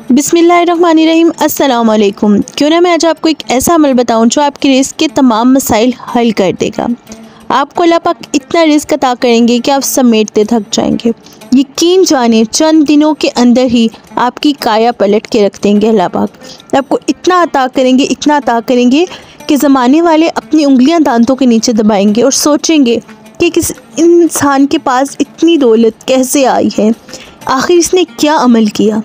बिस्मिल्लाहिर्रहमानिर्रहीम, अस्सलाम वालेकुम। क्यों ना मैं आज आपको एक ऐसा अमल बताऊं जो आपके रिस्क के तमाम मसाइल हल कर देगा। आपको अल्लाह पाक इतना रिस्क अता करेंगे कि आप समेटते थक जाएंगे। यकीन जाने चंद दिनों के अंदर ही आपकी काया पलट के रख देंगे। अल्लाह पाक आपको इतना अता करेंगे, इतना अता करेंगे कि ज़माने वाले अपनी उंगलियां दांतों के नीचे दबाएंगे और सोचेंगे कि किस इंसान के पास इतनी दौलत कैसे आई है, आखिर इसने क्या अमल किया।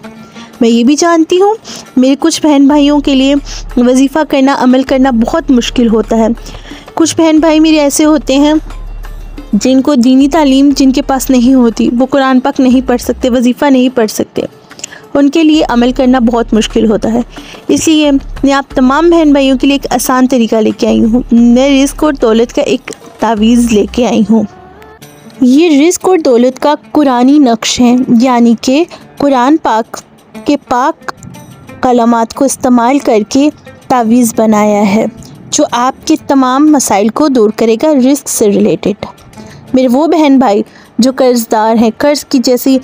मैं ये भी जानती हूँ मेरे कुछ बहन भाइयों के लिए वजीफ़ा करना, अमल करना बहुत मुश्किल होता है। कुछ बहन भाई मेरे ऐसे होते हैं जिनको दीनी तालीम जिनके पास नहीं होती, वो कुरान पाक नहीं पढ़ सकते, वजीफ़ा नहीं पढ़ सकते, उनके लिए अमल करना बहुत मुश्किल होता है। इसलिए मैं आप तमाम बहन भाइयों के लिए एक आसान तरीका लेके आई हूँ। मैं रिस्क और दौलत का एक तावीज़ लेके आई हूँ। ये रिस्क और दौलत का कुरानी नक्श है, यानी कि कुरान पाक के पाक कलमात को इस्तेमाल करके तावीज़ बनाया है जो आपके तमाम मसाइल को दूर करेगा रिस्क से रिलेटेड। मेरे वो बहन भाई जो कर्ज़दार हैं, कर्ज़ की जैसी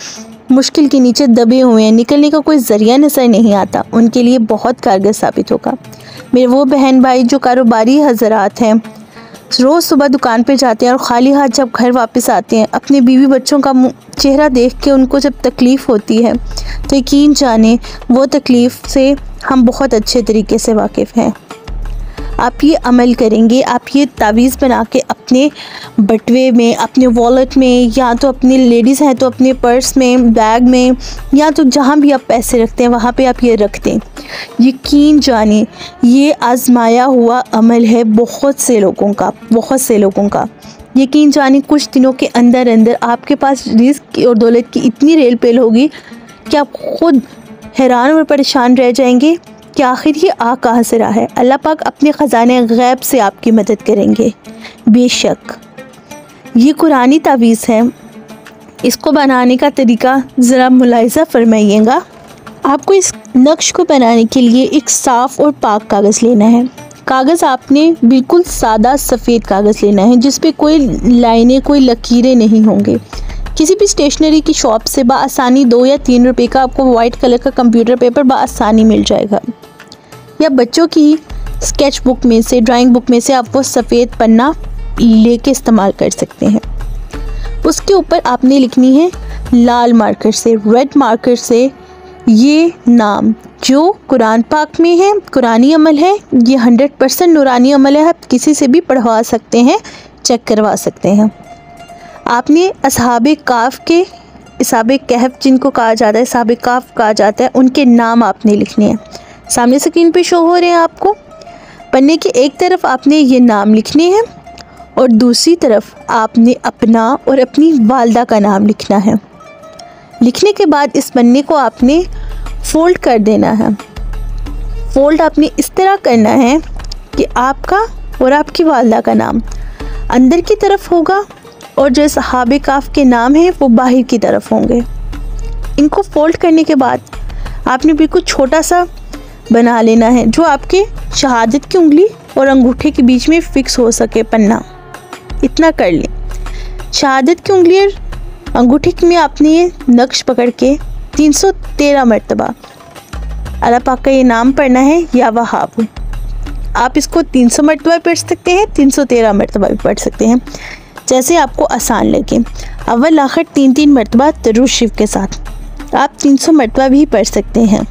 मुश्किल के नीचे दबे हुए हैं, निकलने का कोई ज़रिया नज़र नहीं आता, उनके लिए बहुत कारगर साबित होगा। मेरे वो बहन भाई जो कारोबारी हज़रात हैं, रोज़ सुबह दुकान पे जाते हैं और ख़ाली हाथ जब घर वापस आते हैं, अपने बीवी बच्चों का चेहरा देख के उनको जब तकलीफ़ होती है तो यकीन जाने वो तकलीफ़ से हम बहुत अच्छे तरीके से वाकिफ़ हैं। आप ये अमल करेंगे, आप ये तावीज़ बना के अपने बटवे में, अपने वॉलेट में, या तो अपने लेडीज़ हैं तो अपने पर्स में, बैग में, या तो जहाँ भी आप पैसे रखते हैं वहाँ पे आप ये रख दें। यकीन जाने ये आज़माया हुआ अमल है बहुत से लोगों का। यकीन जाने कुछ दिनों के अंदर अंदर आपके पास रिस्क और दौलत की इतनी रेल पेल होगी कि आप खुद हैरान और परेशान रह जाएंगे कि आखिर ये आ कहाँ से रहा है। अल्लाह पाक अपने ख़ज़ाने गैब से आपकी मदद करेंगे। बेशक ये कुरानी तावीज़ है, इसको बनाने का तरीका ज़रा मुलाहिज़ा फरमाइएगा। आपको इस नक्श को बनाने के लिए एक साफ़ और पाक कागज़ लेना है। कागज़ आपने बिल्कुल सादा सफ़ेद कागज़ लेना है जिस पे कोई लाइनें, कोई लकीरें नहीं होंगे। किसी भी स्टेशनरी की शॉप से बआसानी 2 या 3 रुपए का आपको वाइट कलर का कंप्यूटर पेपर बआसानी मिल जाएगा, या बच्चों की स्केच बुक में से, ड्राइंग बुक में से आप वो सफ़ेद पन्ना लेके इस्तेमाल कर सकते हैं। उसके ऊपर आपने लिखनी है लाल मार्कर से, रेड मार्कर से ये नाम जो कुरान पाक में है, कुरानी अमल है, ये 100% नूरानी अमल है। आप किसी से भी पढ़वा सकते हैं, चेक करवा सकते हैं। आपने असहाबे काफ के, असहाबे कहफ जिनको कहा जाता है, असहाबे काफ कहा जाता है, उनके नाम आपने लिखने हैं। सामने स्क्रीन पे शो हो रहे हैं आपको। पन्ने की एक तरफ आपने ये नाम लिखने हैं और दूसरी तरफ आपने अपना और अपनी वालदा का नाम लिखना है। लिखने के बाद इस पन्ने को आपने फ़ोल्ड कर देना है। फ़ोल्ड आपने इस तरह करना है कि आपका और आपकी वालदा का नाम अंदर की तरफ होगा और जो सहाबे काफ के नाम हैं वो बाहर की तरफ होंगे। इनको फ़ोल्ड करने के बाद आपने बिल्कुल छोटा सा बना लेना है जो आपके शहादत की उंगली और अंगूठे के बीच में फ़िक्स हो सके पन्ना। इतना कर लें। शहादत की उंगली और अंगूठे में आपने ये नक्श पकड़ के 313 मरतबा अल्लाह पाक का ये नाम पढ़ना है, या वहाब। आप इसको 300 मरतबा पढ़ सकते हैं, 313 मरतबा भी पढ़ सकते हैं, जैसे आपको आसान लगे। अव्वल आखिर 3-3 मरतबा दरूद शरीफ के साथ आप 300 मरतबा भी पढ़ सकते हैं।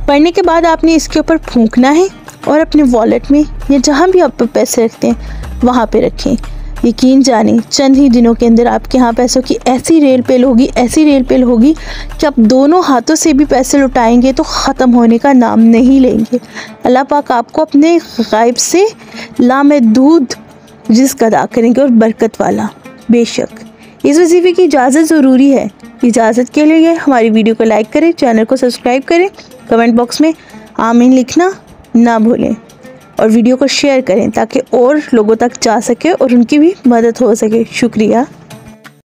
पढ़ने के बाद आपने इसके ऊपर फूंकना है और अपने वॉलेट में या जहाँ भी आप पैसे रखते हैं वहाँ पे रखें। यकीन जाने चंद ही दिनों के अंदर आपके यहाँ पैसों की ऐसी रेल पेल होगी कि आप दोनों हाथों से भी पैसे लुटाएंगे तो ख़त्म होने का नाम नहीं लेंगे। अल्लाह पाक आपको अपने गायब से लामहदूद रिज़्क़ अदा करेंगे और बरकत वाला। बेशक इस वजीफ़े की इजाज़त ज़रूरी है। इजाज़त के लिए हमारी वीडियो को लाइक करें, चैनल को सब्सक्राइब करें, कमेंट बॉक्स में आमीन लिखना ना भूलें और वीडियो को शेयर करें ताकि और लोगों तक जा सके और उनकी भी मदद हो सके। शुक्रिया।